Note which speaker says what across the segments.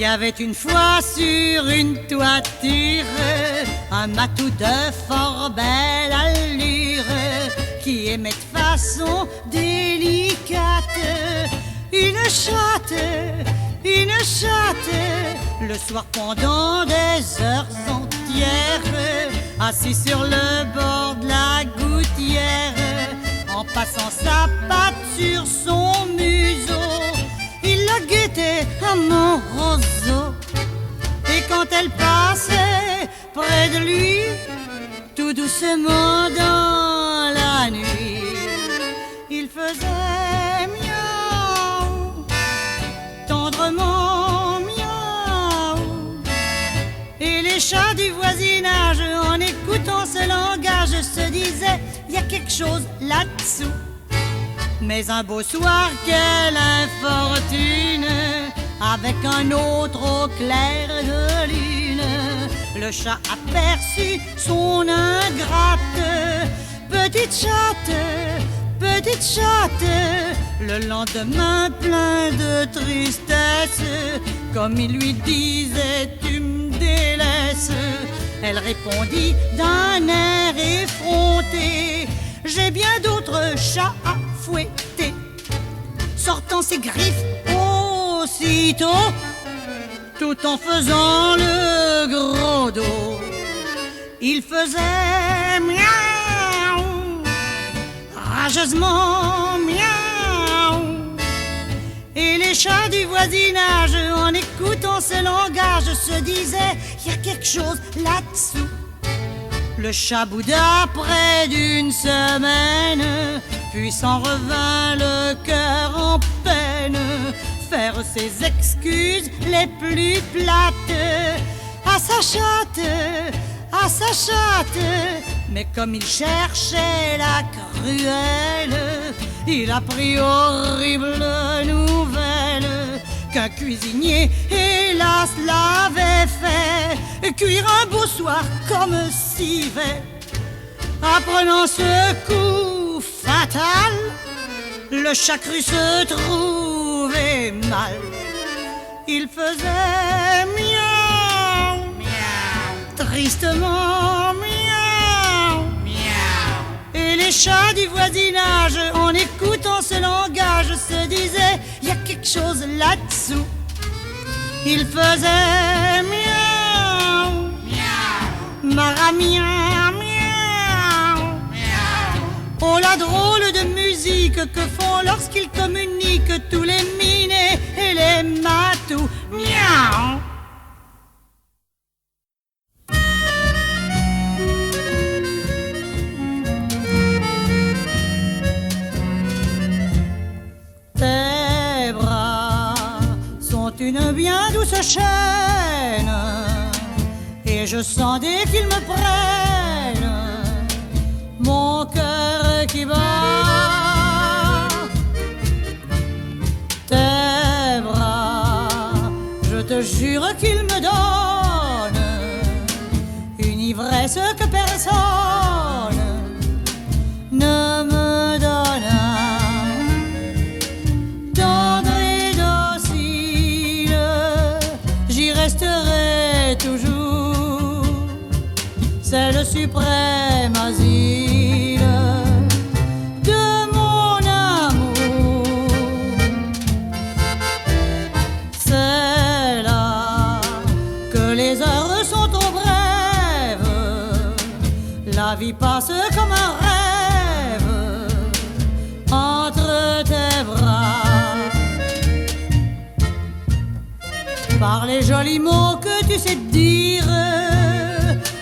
Speaker 1: y avait une fois sur une toiture un matou de fort belle allure qui aimait de façon délicate une chatte, le soir pendant des heures entières, assis sur le bord de la gouttière, en passant sa patte sur son museau, il la guettait à mon roseau. Et quand elle passait près de lui, tout doucement dans la nuit, il faisait miaou, tendrement miaou. Et les chats du voisinage, en écoutant ce langage, se disaient, il y a quelque chose là-dessous. Mais un beau soir, quelle infortune, avec un autre au clair de lune, le chat aperçut son ingrate. Petite chatte, le lendemain plein de tristesse, comme il lui disait, tu me délaisses. Elle répondit d'un air effronté, j'ai bien d'autres chats à fouetter. Sortant ses griffes aussitôt, tout en faisant le gros dos, il faisait miaou, rageusement miaou. Et les chats du voisinage, en écoutant ce langage, se disaient, il y a quelque chose là-dessous. Le chat bouda près d'une semaine, puis s'en revint le cœur en peine, faire ses excuses les plus plates à sa chatte. Mais comme il cherchait la cruelle, il apprit horrible nouvelle qu'un cuisinier, hélas, l'avait fait cuire un beau soir comme civet. Apprenant ce coup fatal, le chat crut se trouver mal. Il faisait miaou, tristement miaou, et les chats du voisinage, en écoutant ce langage, se disaient, il y a quelque chose là-dessous. Il faisait miaou, maramia, miaou. Oh, la drôle de musique que font lorsqu'ils communiquent tous les minets et les matous. Miaou. Tes bras sont une bien douce chaîne, et je sens dès qu'ils me prennent mon cœur qui bat. Tes bras, je te jure qu'ils me donnent une ivresse que personne ne me donne. Tendre et docile, j'y resterai toujours. C'est le suprême asile de mon amour. C'est là que les heures sont trop brèves, la vie passe comme un rêve entre tes bras. Par les jolis mots que tu sais dire,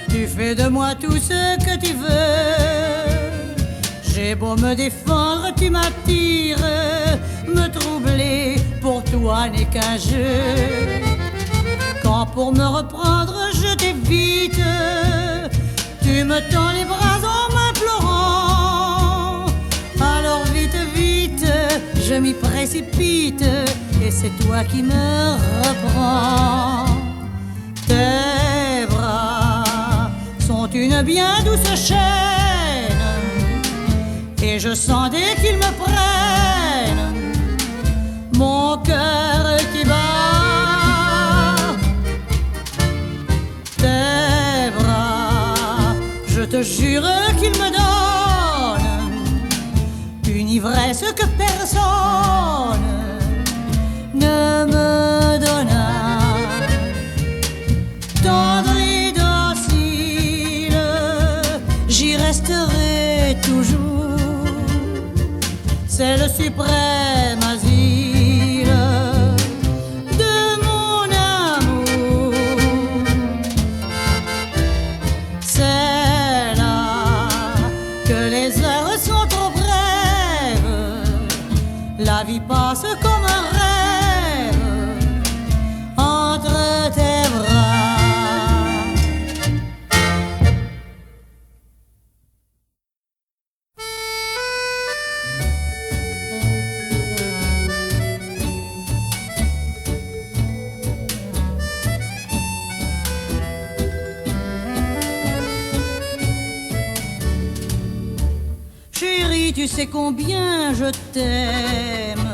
Speaker 1: tu fais de moi tout ce que tu veux. J'ai beau me défendre, tu m'attires, me troubler pour toi n'est qu'un jeu. Quand pour me reprendre je t'évite, tu me tends les bras en m'implorant. Alors vite, vite, je m'y précipite, et c'est toi qui me reprends. Tes bras sont une bien douce chaîne, et je sens dès qu'ils me prennent mon cœur qui bat. je jure qu'il me donne une ivresse que personne ne me donna. Tendre et docile, j'y resterai toujours. C'est le suprême asile de mon amour. C'est là que les heures sont trop brèves, la vie passe comme un rêve entre tes bras. Chérie, tu sais combien je t'aime.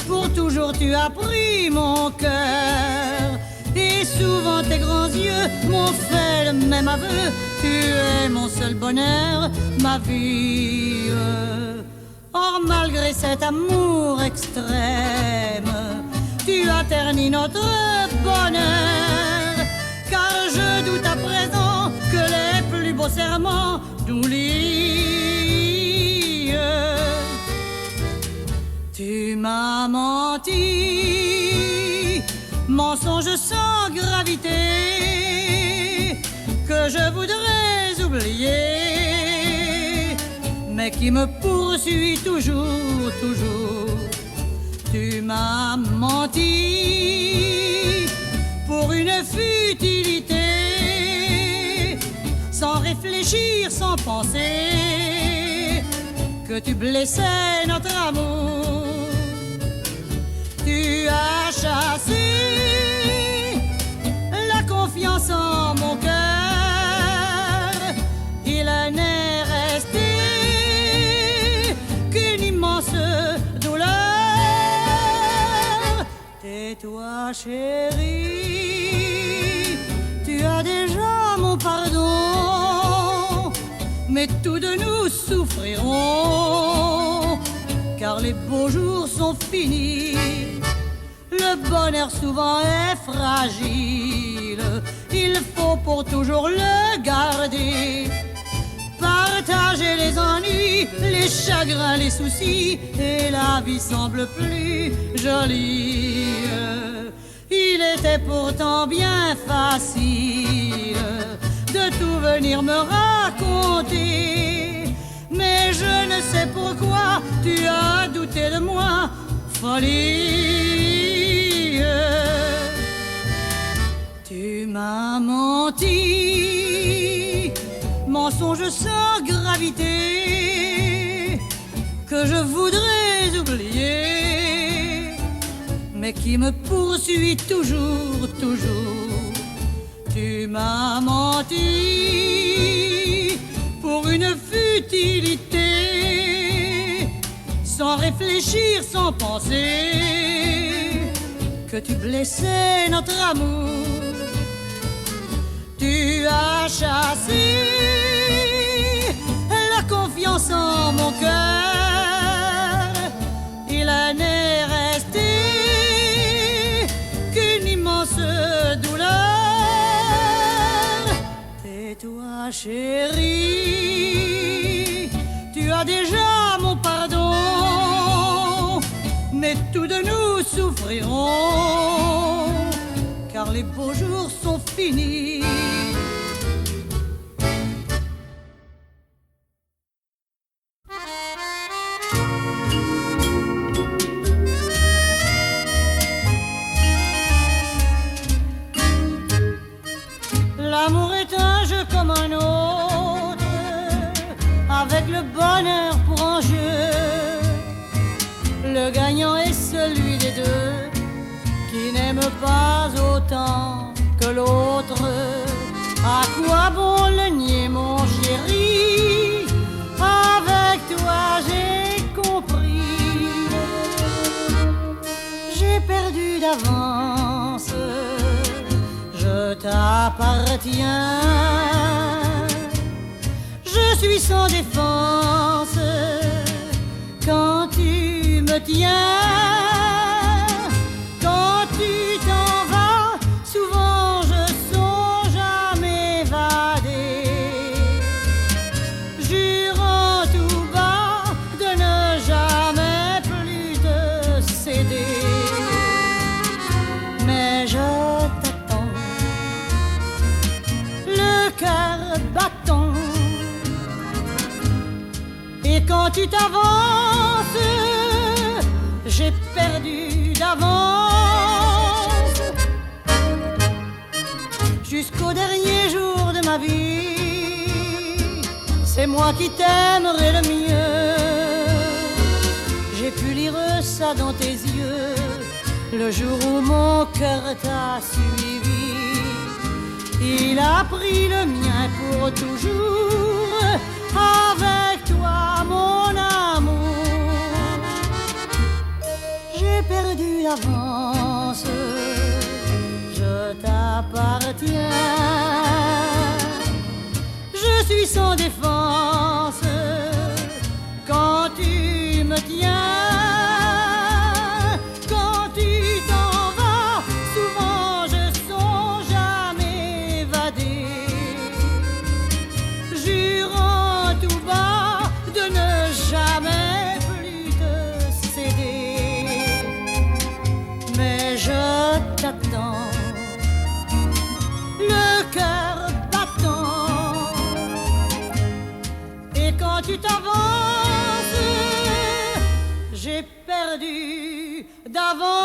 Speaker 1: Pour toujours tu as pris mon cœur. Et souvent tes grands yeux m'ont fait le même aveu. Tu es mon seul bonheur, ma vie. Or malgré cet amour extrême, tu as terni notre bonheur. Car je doute à présent que les plus beaux serments nous lient. Tu m'as menti, mensonge sans gravité, que je voudrais oublier, mais qui me poursuit toujours, toujours. Tu m'as menti pour une futilité, sans réfléchir, sans penser, que tu blessais notre amour. Tu as chassé la confiance en mon cœur. Il n'est resté qu'une immense douleur. Tais-toi, chérie, tu as déjà mon pardon, mais tous de nous souffrirons, car les beaux jours sont finis. Le bonheur souvent est fragile, il faut pour toujours le garder. Partager les ennuis, les chagrins, les soucis, et la vie semble plus jolie. Il était pourtant bien facile de tout venir me raconter, mais je ne sais pourquoi tu as douté de moi, folie. Tu m'as menti, mensonge sans gravité, que je voudrais oublier, mais qui me poursuit toujours, toujours. Tu m'as menti pour une futilité, sans réfléchir, sans penser, que tu blessais notre amour. Tu as chassé la confiance en mon cœur. Il n'est resté qu'une immense douleur. Tais-toi, chérie, tu as déjà mon pardon, mais tous de nous souffrirons, car les beaux jours sont finis. L'amour est un jeu comme un autre, avec le bonheur pour enjeu. Le gagnant est celui des deux qui n'aime pas autant que l'autre. À quoi bon le nier, mon chéri? Avec toi j'ai compris. J'ai perdu d'avance, je t'appartiens. suis sans défense quand tu me tiens, quand tu t'en vas, souvent je songe à m'évader, jurant tout bas de ne jamais plus te céder. Mais je t'attends, le cœur battant, et quand tu t'avances, j'ai perdu d'avance. Jusqu'au dernier jour de ma vie, c'est moi qui t'aimerai le mieux. J'ai pu lire ça dans tes yeux le jour où mon cœur t'a suivi. Il a pris le mien pour toujours, avec toi mon amour. J'ai perdu d'avance, je t'appartiens. Je suis sans défense quand tu me tiens. Quand tu t'en vas, souvent je songe à m'évader, jurant tout bas de ne jamais plus te céder. Mais je t'attends, le cœur battant, et quand tu t'avances, j'ai perdu d'avance.